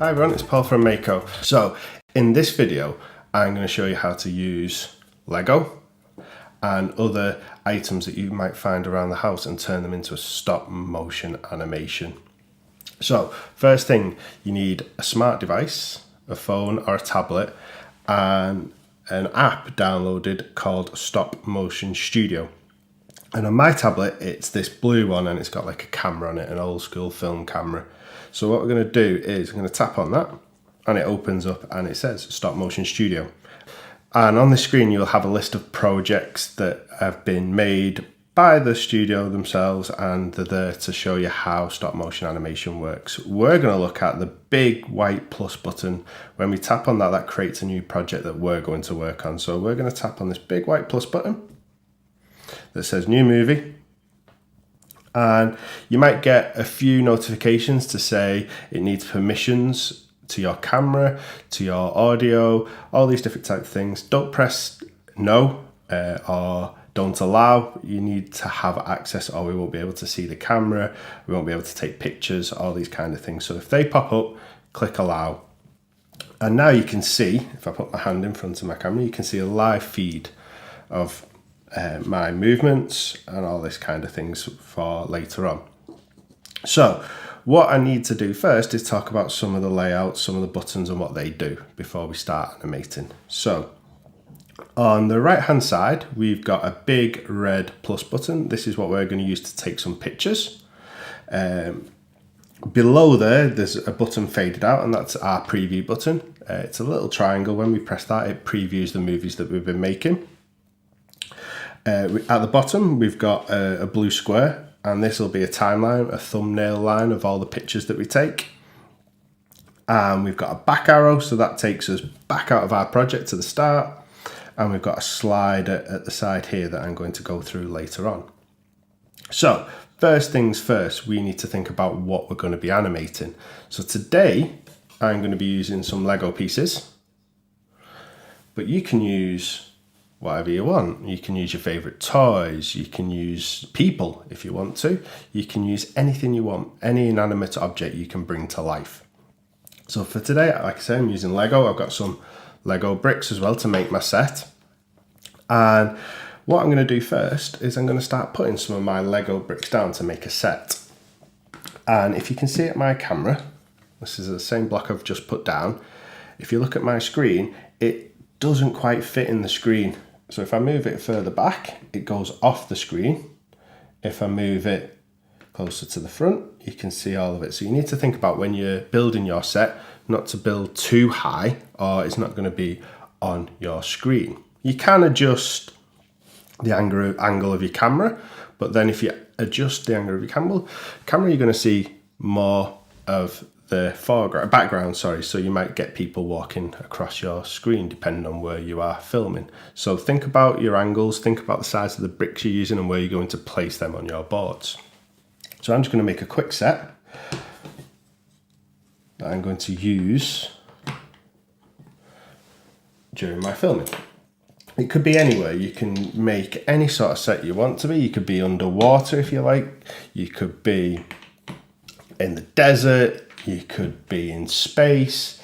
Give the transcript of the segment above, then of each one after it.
Hi everyone, it's Paul from Mako. So in this video I'm going to show you how to use Lego and other items that you might find around the house and turn them into a stop motion animation. So first thing, you need a smart device, a phone or a tablet, and an app downloaded called Stop Motion Studio. And on my tablet, it's this blue one and it's got like a camera on it, an old school film camera. So what we're going to do is I'm going to tap on that and it opens up and it says Stop Motion Studio. And on the screen, you'll have a list of projects that have been made by the studio themselves and they're there to show you how stop motion animation works. We're going to look at the big white plus button. When we tap on that, that creates a new project that we're going to work on. So we're going to tap on this big white plus button that says new movie, and you might get a few notifications to say it needs permissions to your camera, to your audio, all these different type of things. Don't press no or don't allow. You need to have access or we won't be able to see the camera, we won't be able to take pictures, all these kind of things. So if they pop up, click allow. And now you can see, if I put my hand in front of my camera, you can see a live feed of my movements and all this kind of things for later on. So what I need to do first is talk about some of the layouts, some of the buttons and what they do before we start animating. So on the right hand side, we've got a big red plus button. This is what we're going to use to take some pictures. Below there's a button faded out and that's our preview button. It's a little triangle. When we press that, it previews the movies that we've been making. At the bottom, we've got a blue square, and this will be a timeline, a thumbnail line of all the pictures that we take. And we've got a back arrow, so that takes us back out of our project to the start. And we've got a slide at the side here that I'm going to go through later on. So first things first, we need to think about what we're going to be animating. So today, I'm going to be using some Lego pieces, but you can use whatever you want. You can use your favorite toys, you can use people if you want to, you can use anything you want, any inanimate object you can bring to life. So for today, like I say, I'm using Lego. I've got some Lego bricks as well to make my set. And what I'm going to do first is I'm going to start putting some of my Lego bricks down to make a set. And if you can see at my camera, this is the same block I've just put down. If you look at my screen, it doesn't quite fit in the screen. So if I move it further back, it goes off the screen. If I move it closer to the front, you can see all of it. So you need to think about when you're building your set, not to build too high or it's not going to be on your screen. You can adjust the angle of your camera, but then if you adjust the angle of your camera, you're going to see more of the background, so you might get people walking across your screen depending on where you are filming. So think about your angles, think about the size of the bricks you're using and where you're going to place them on your boards. So I'm just going to make a quick set that I'm going to use during my filming. It could be anywhere. You can make any sort of set you want to be. You could be underwater if you like. You could be in the desert. You could be in space.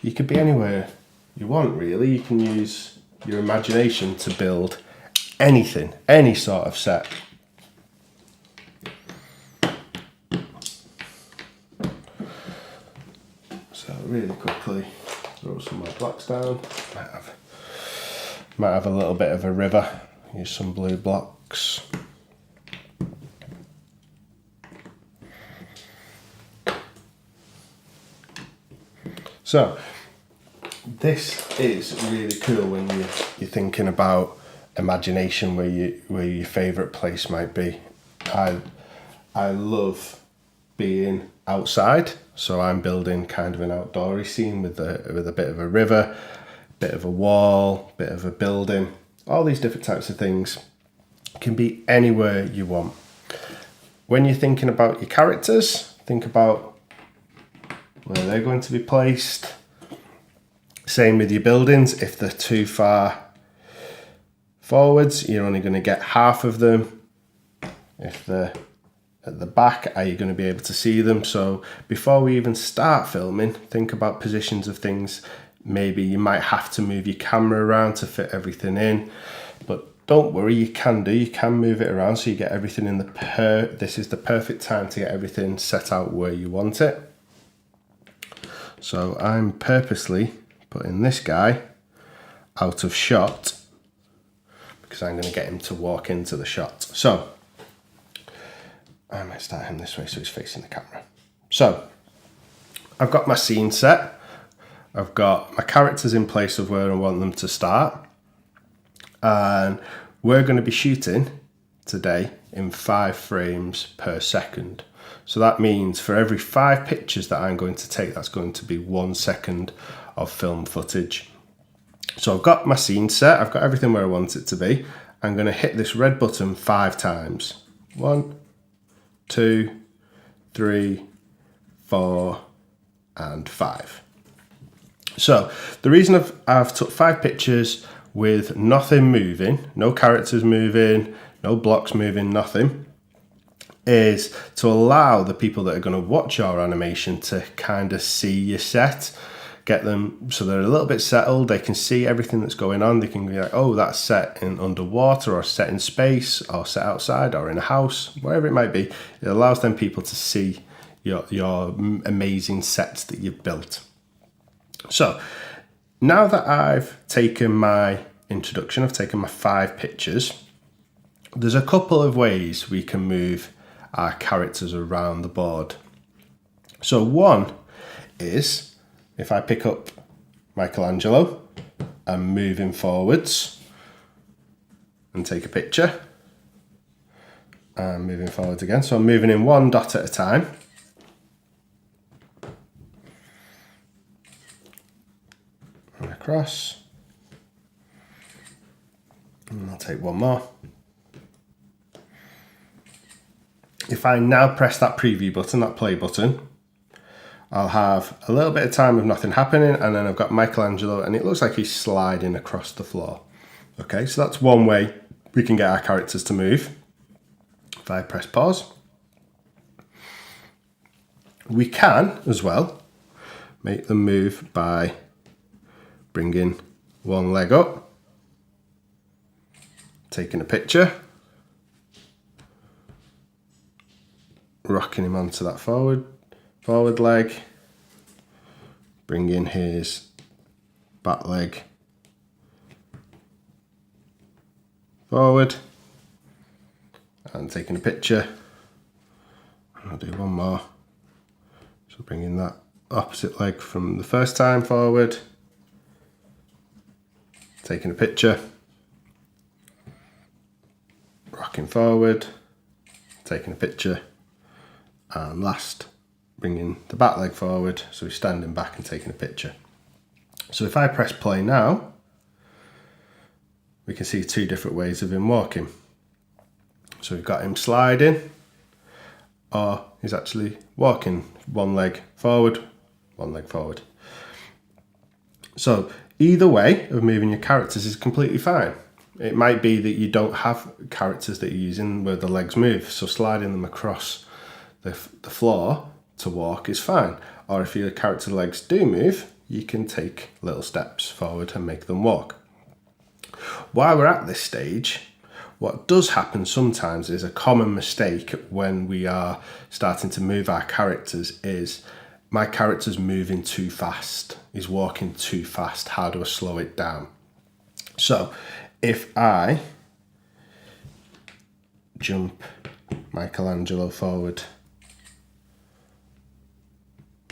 You could be anywhere you want, really. You can use your imagination to build anything, any sort of set. So really quickly, throw some more blocks down. Might have a little bit of a river. Use some blue blocks. So this is really cool when you're thinking about imagination, where your favourite place might be. I love being outside, so I'm building kind of an outdoorsy scene with a bit of a river, bit of a wall, bit of a building. All these different types of things can be anywhere you want. When you're thinking about your characters, think about where they're going to be placed. Same with your buildings. If they're too far forwards, you're only going to get half of them. If they're at the back, are you going to be able to see them? So before we even start filming, think about positions of things. Maybe you might have to move your camera around to fit everything in, but don't worry, you can move it around so you get everything in this is the perfect time to get everything set out where you want it. So I'm purposely putting this guy out of shot because I'm going to get him to walk into the shot. So I might start him this way so he's facing the camera. So I've got my scene set. I've got my characters in place of where I want them to start. And we're going to be shooting today in 5 frames per second. So that means for every 5 pictures that I'm going to take, that's going to be 1 second of film footage. So I've got my scene set, I've got everything where I want it to be. I'm going to hit this red button 5 times. 1, 2, 3, 4, and 5. So the reason I've took 5 pictures with nothing moving, no characters moving, no blocks moving, nothing, is to allow the people that are going to watch our animation to kind of see your set, get them so they're a little bit settled, they can see everything that's going on, they can be like, oh, that's set in underwater or set in space or set outside or in a house, wherever it might be. It allows them people to see your amazing sets that you've built. So now that I've taken my introduction, I've taken my 5 pictures, there's a couple of ways we can move our characters around the board. So one is if I pick up Michelangelo and move him forwards and take a picture and moving forwards again. So I'm moving in 1 dot at a time. And across. And I'll take 1 more. If I now press that preview button, that play button, I'll have a little bit of time with nothing happening, and then I've got Michelangelo and it looks like he's sliding across the floor. Okay, so that's one way we can get our characters to move. If I press pause, we can as well make them move by bringing one leg up, taking a picture, rocking him onto that forward leg, bringing his back leg forward and taking a picture. I'll do one more. So bringing that opposite leg from the first time forward, taking a picture, rocking forward, taking a picture, and last bringing the back leg forward, so he's standing back and taking a picture. So if I press play now, we can see 2 different ways of him walking. So we've got him sliding, or he's actually walking 1 leg forward, 1 leg forward. So either way of moving your characters is completely fine. It might be that you don't have characters that you're using where the legs move, so sliding them across the floor to walk is fine. Or if your character legs do move, you can take little steps forward and make them walk. While we're at this stage, what does happen sometimes is a common mistake when we are starting to move our characters is my character's moving too fast. He's walking too fast. How do I slow it down? So if I jump Michelangelo forward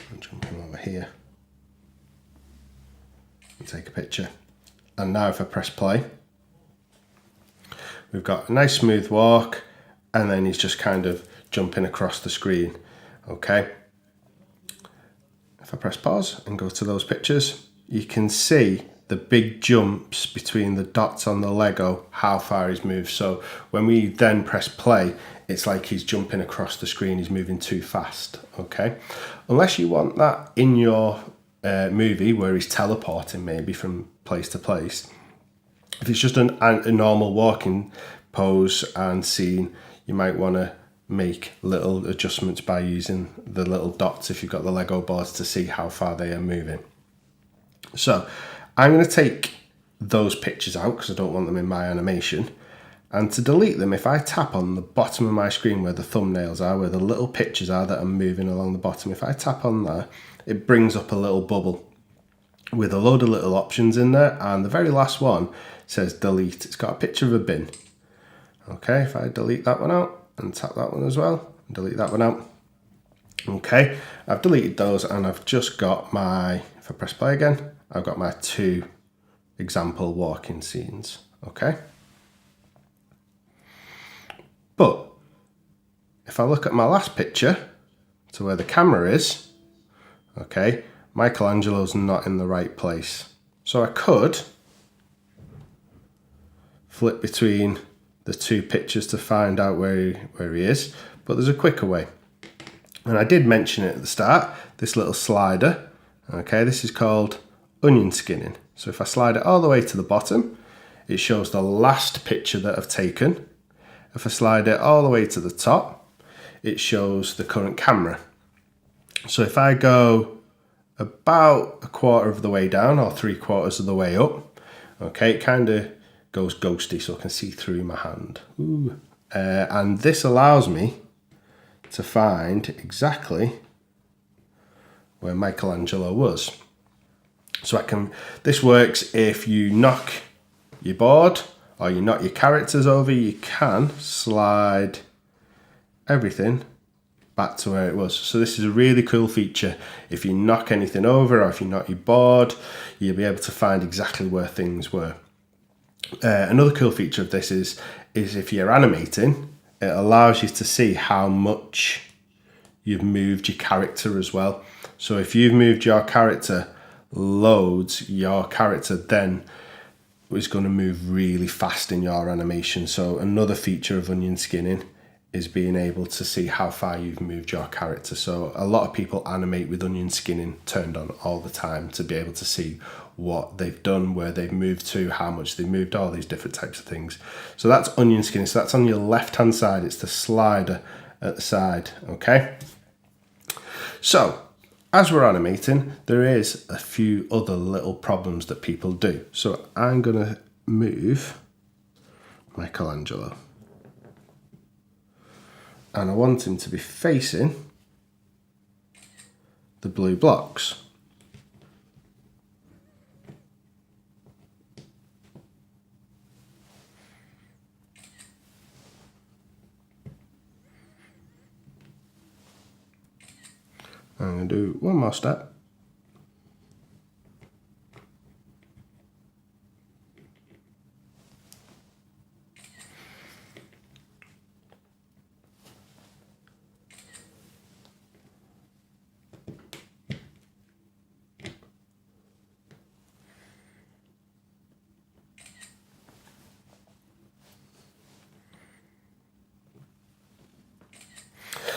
and jump him over here and take a picture, and now if I press play, we've got a nice smooth walk, and then he's just kind of jumping across the screen. Okay, if I press pause and go to those pictures, you can see the big jumps between the dots on the Lego, how far he's moved. So when we then press play, it's like he's jumping across the screen, he's moving too fast. Okay, unless you want that in your movie where he's teleporting maybe from place to place. If it's just a normal walking pose and scene, you might want to make little adjustments by using the little dots if you've got the Lego boards to see how far they are moving. So I'm going to take those pictures out because I don't want them in my animation. And to delete them, if I tap on the bottom of my screen where the thumbnails are, where the little pictures are that are moving along the bottom, if I tap on there, it brings up a little bubble with a load of little options in there. And the very last one says delete. It's got a picture of a bin. Okay, if I delete that one out and tap that one as well, and delete that one out. Okay, I've deleted those and I've just got my, if I press play again, I've got my 2 example walking scenes. Okay. But if I look at my last picture to where the camera is, okay, Michelangelo's not in the right place. So I could flip between the 2 pictures to find out where he is, but there's a quicker way. And I did mention it at the start, this little slider, okay, this is called onion skinning. So if I slide it all the way to the bottom, it shows the last picture that I've taken. If I slide it all the way to the top, it shows the current camera. So if I go about a quarter of the way down or 3/4 of the way up, okay, it kind of goes ghosty so I can see through my hand. And this allows me to find exactly where Michelangelo was. So this works if you knock your board or you knock your characters over, you can slide everything back to where it was. So this is a really cool feature. If you knock anything over or if you knock your board, you'll be able to find exactly where things were. Another cool feature of this is if you're animating, it allows you to see how much you've moved your character as well. So if you've moved your character loads, your character then is going to move really fast in your animation. So another feature of onion skinning is being able to see how far you've moved your character. So a lot of people animate with onion skinning turned on all the time to be able to see what they've done, where they've moved to, how much they've moved, all these different types of things. So that's onion skinning. So that's on your left hand side. It's the slider at the side. Okay. So as we're animating, there is a few other little problems that people do. So I'm going to move Michelangelo. And I want him to be facing the blue blocks. I'm going to do one more step.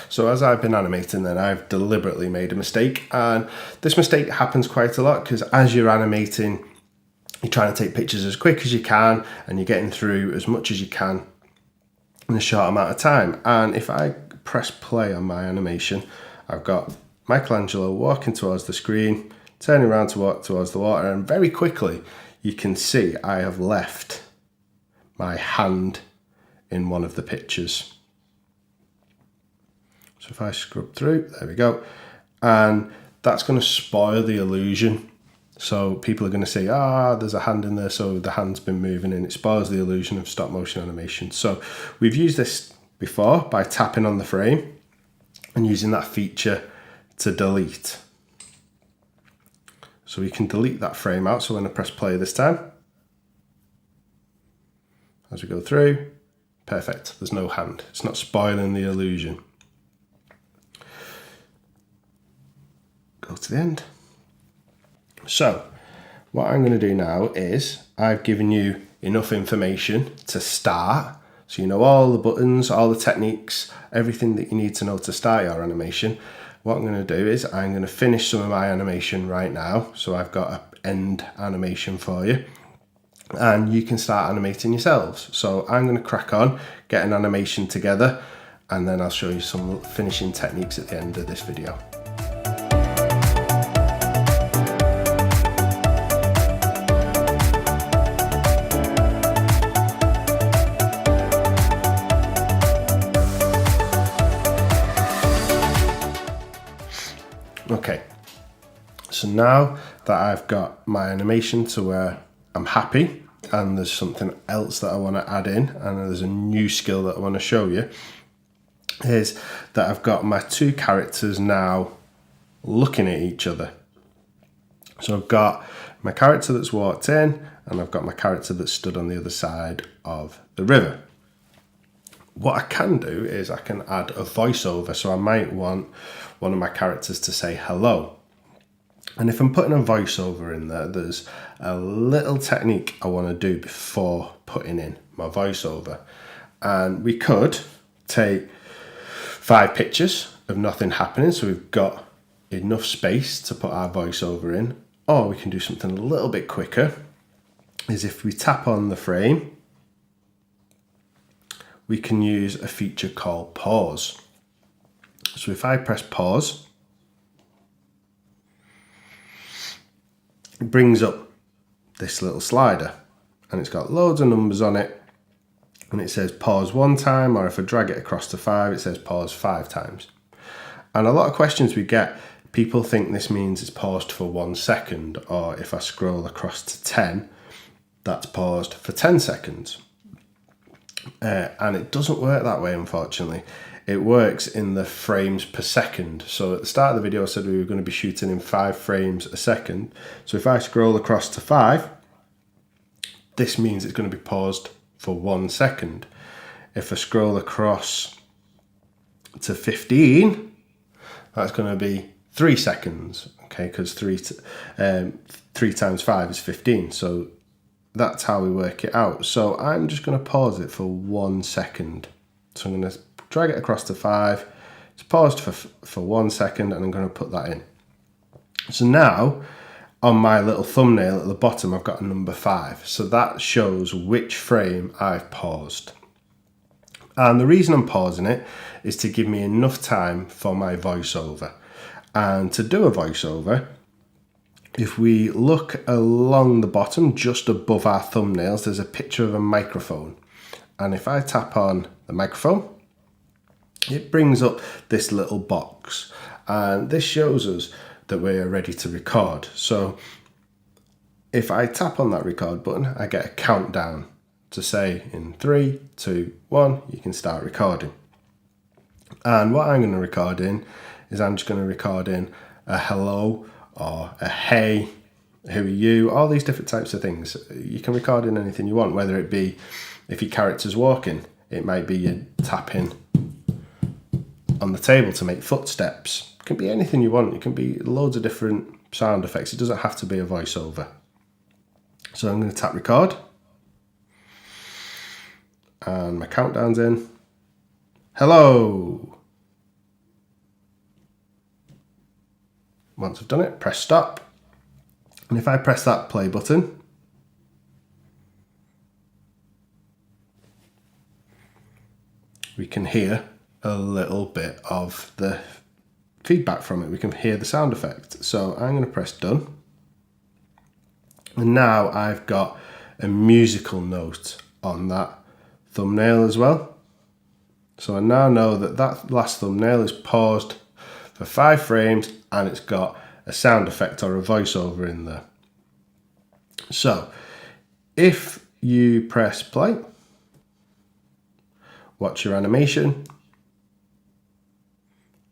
So as I've been animating then, I've deliberately made a mistake, and this mistake happens quite a lot because as you're animating, you're trying to take pictures as quick as you can and you're getting through as much as you can in a short amount of time. And if I press play on my animation, I've got Michelangelo walking towards the screen, turning around to walk towards the water, and very quickly you can see I have left my hand in one of the pictures. So if I scrub through, there we go. And that's going to spoil the illusion. So people are going to say, there's a hand in there, so the hand's been moving, and it spoils the illusion of stop motion animation. So we've used this before by tapping on the frame and using that feature to delete. So we can delete that frame out. So when I press play this time, as we go through, perfect, there's no hand. It's not spoiling the illusion. Go to the end. So what I'm going to do now is I've given you enough information to start. So you know all the buttons, all the techniques, everything that you need to know to start your animation. What I'm going to do is I'm going to finish some of my animation right now. So I've got an end animation for you, and you can start animating yourselves. So I'm going to crack on, get an animation together, and then I'll show you some finishing techniques at the end of this video. Okay, so now that I've got my animation to where I'm happy and there's something else that I want to add in and there's a new skill that I want to show you, is that I've got my two characters now looking at each other. So I've got my character that's walked in and I've got my character that stood on the other side of the river. What I can do is I can add a voiceover, so I might want one of my characters to say hello. And if I'm putting a voiceover in there, there's a little technique I want to do before putting in my voiceover. And we could take 5 pictures of nothing happening, so we've got enough space to put our voiceover in. Or we can do something a little bit quicker, is if we tap on the frame, we can use a feature called pause. So if I press pause, it brings up this little slider and it's got loads of numbers on it, and it says pause 1 time, or if I drag it across to 5, it says pause 5 times. And a lot of questions we get, people think this means it's paused for 1 second, or if I scroll across to 10, that's paused for 10 seconds. And it doesn't work that way, unfortunately. It works in the frames per second. So at the start of the video I said we were going to be shooting in 5 frames a second. So if I scroll across to 5, this means it's going to be paused for 1 second. If I scroll across to 15, that's going to be 3 seconds, okay, because 3 times 5 is 15. So that's how we work it out. So I'm just going to pause it for 1 second. So I'm going to drag it across to 5. It's paused for 1 second, and I'm going to put that in. So now on my little thumbnail at the bottom, I've got a number 5. So that shows which frame I've paused. And the reason I'm pausing it is to give me enough time for my voiceover. And to do a voiceover, if we look along the bottom, just above our thumbnails, there's a picture of a microphone. And if I tap on the microphone, it brings up this little box. And this shows us that we're ready to record. So if I tap on that record button, I get a countdown to say in 3, 2, 1, you can start recording. And what I'm going to record in is I'm just going to record in a hello, or a hey, who are you, all these different types of things. You can record in anything you want, whether it be if your character's walking, it might be you tapping on the table to make footsteps. It can be anything you want. It can be loads of different sound effects. It doesn't have to be a voiceover. So I'm going to tap record, and my countdown's in. Hello. Once I've done it, press stop. And if I press that play button, we can hear a little bit of the feedback from it. We can hear the sound effect. So I'm going to press done. And now I've got a musical note on that thumbnail as well. So I now know that that last thumbnail is paused for 5 frames and it's got a sound effect or a voiceover in there. So if you press play, watch your animation,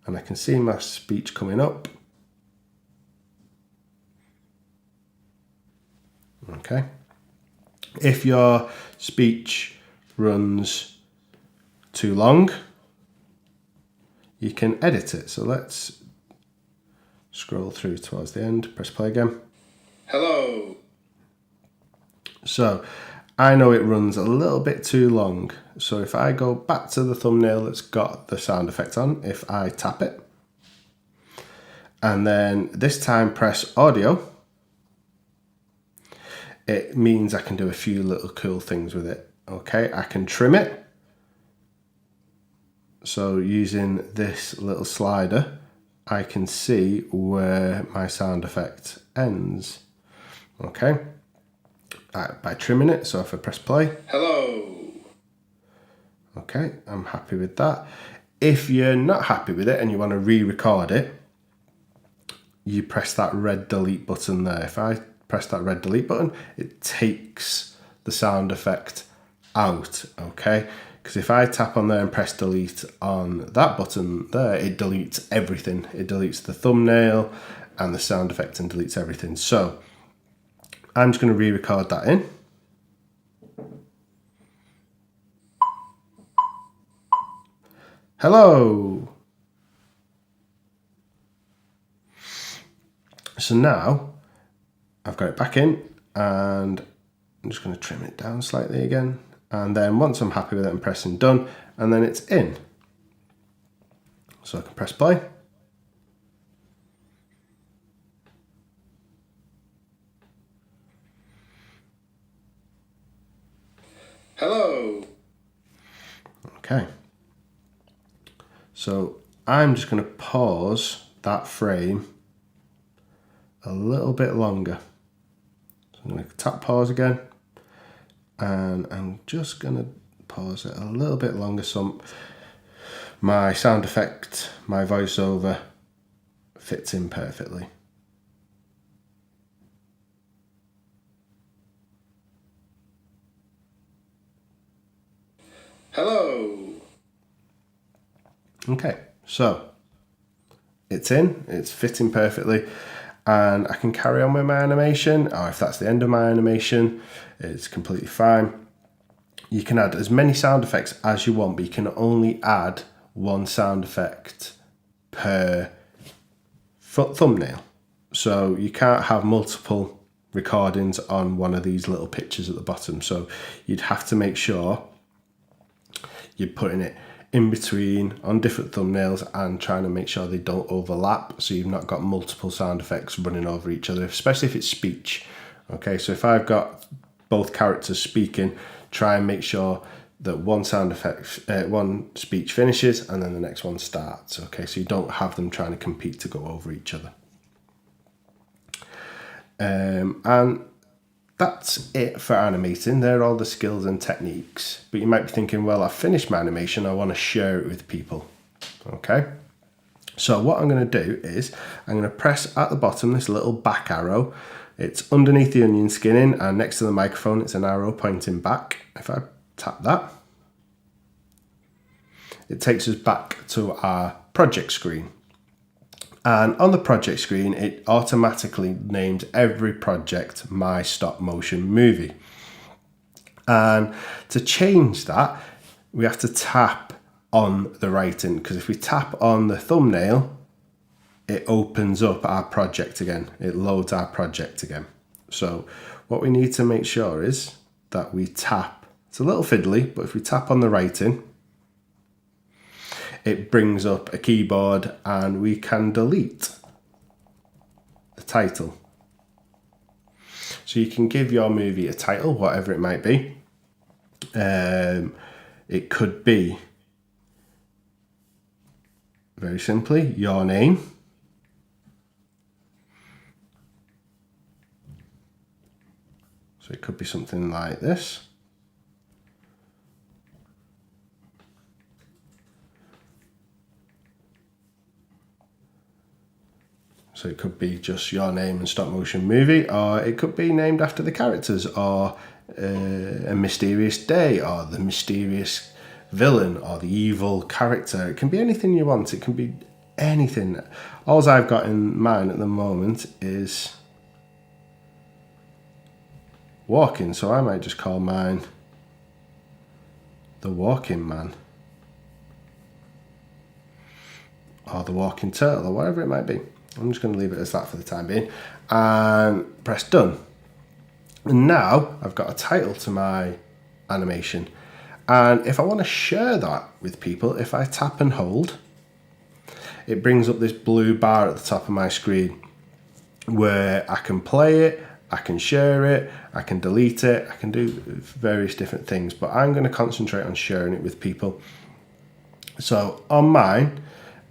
and I can see my speech coming up. Okay. If your speech runs too long, you can edit it. So let's scroll through towards the end, press play again. Hello. So I know it runs a little bit too long. So if I go back to the thumbnail that's got the sound effect on, if I tap it, and then this time press audio, it means I can do a few little cool things with it. Okay, I can trim it. So using this little slider, I can see where my sound effect ends. Okay, by trimming it. So if I press play, hello. Okay, I'm happy with that. If you're not happy with it and you want to re-record it, you press that red delete button there. If I press that red delete button, it takes the sound effect out, okay? Because if I tap on there and press delete on that button there, it deletes everything. It deletes the thumbnail and the sound effect and deletes everything. So I'm just going to re-record that in. Hello. So now I've got it back in, and I'm just going to trim it down slightly again. And then once I'm happy with it, I'm pressing done, and then it's in. So I can press play. Hello. Okay. So I'm just going to pause that frame a little bit longer. So I'm going to tap pause again, and I'm just going to pause it a little bit longer so my sound effect, my voiceover fits in perfectly. Hello. Okay, so it's in, it's fitting perfectly, and I can carry on with my animation, or if that's the end of my animation, it's completely fine. You can add as many sound effects as you want, but you can only add one sound effect per thumbnail. So you can't have multiple recordings on one of these little pictures at the bottom. So you'd have to make sure you're putting it in between on different thumbnails and trying to make sure they don't overlap, so you've not got multiple sound effects running over each other, especially if it's speech. Okay, so if I've got both characters speaking, try and make sure that one sound effect, one speech finishes and then the next one starts. Okay, so you don't have them trying to compete to go over each other. And that's it for animating. They're all the skills and techniques. But you might be thinking, well, I've finished my animation, I want to share it with people. Okay, so what I'm going to do is I'm going to press at the bottom this little back arrow. It's underneath the onion skinning, and next to the microphone it's an arrow pointing back. If I tap that, it takes us back to our project screen. And on the project screen, it automatically names every project my stop motion movie. And to change that, we have to tap on the writing, because if we tap on the thumbnail, it opens up our project again. It loads our project again. So what we need to make sure is that we tap. It's a little fiddly, but if we tap on the writing, it brings up a keyboard and we can delete the title. So you can give your movie a title, whatever it might be. It could be, very simply, your name. So it could be something like this. So it could be just your name and stop motion movie, or it could be named after the characters, or a mysterious day, or the mysterious villain, or the evil character. It can be anything you want. It can be anything. All I've got in mind at the moment is walking, so I might just call mine the Walking Man, or the Walking Turtle, or whatever it might be. I'm just going to leave it as that for the time being and press done. And now I've got a title to my animation. And if I want to share that with people, if I tap and hold, it brings up this blue bar at the top of my screen where I can play it, I can share it, I can delete it, I can do various different things, but I'm going to concentrate on sharing it with people. So on mine,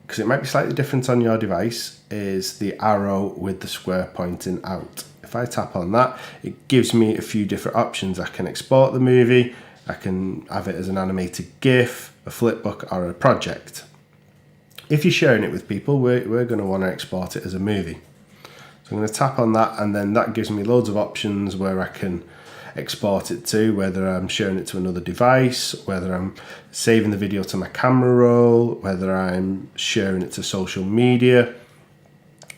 because it might be slightly different on your device, is the arrow with the square pointing out. If I tap on that, it gives me a few different options. I can export the movie, I can have it as an animated GIF, a flipbook, or a project. If you're sharing it with people, we're going to want to export it as a movie. So I'm going to tap on that, and then that gives me loads of options where I can export it to, whether I'm sharing it to another device, whether I'm saving the video to my camera roll, whether I'm sharing it to social media,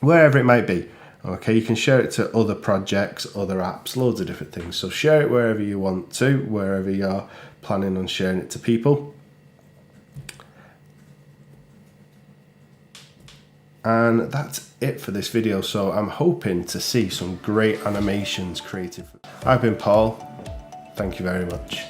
wherever it might be. Okay, you can share it to other projects, other apps, loads of different things. So share it wherever you want to, wherever you're planning on sharing it to people. And that's it for this video. So I'm hoping to see some great animations created. I've been Paul. Thank you very much.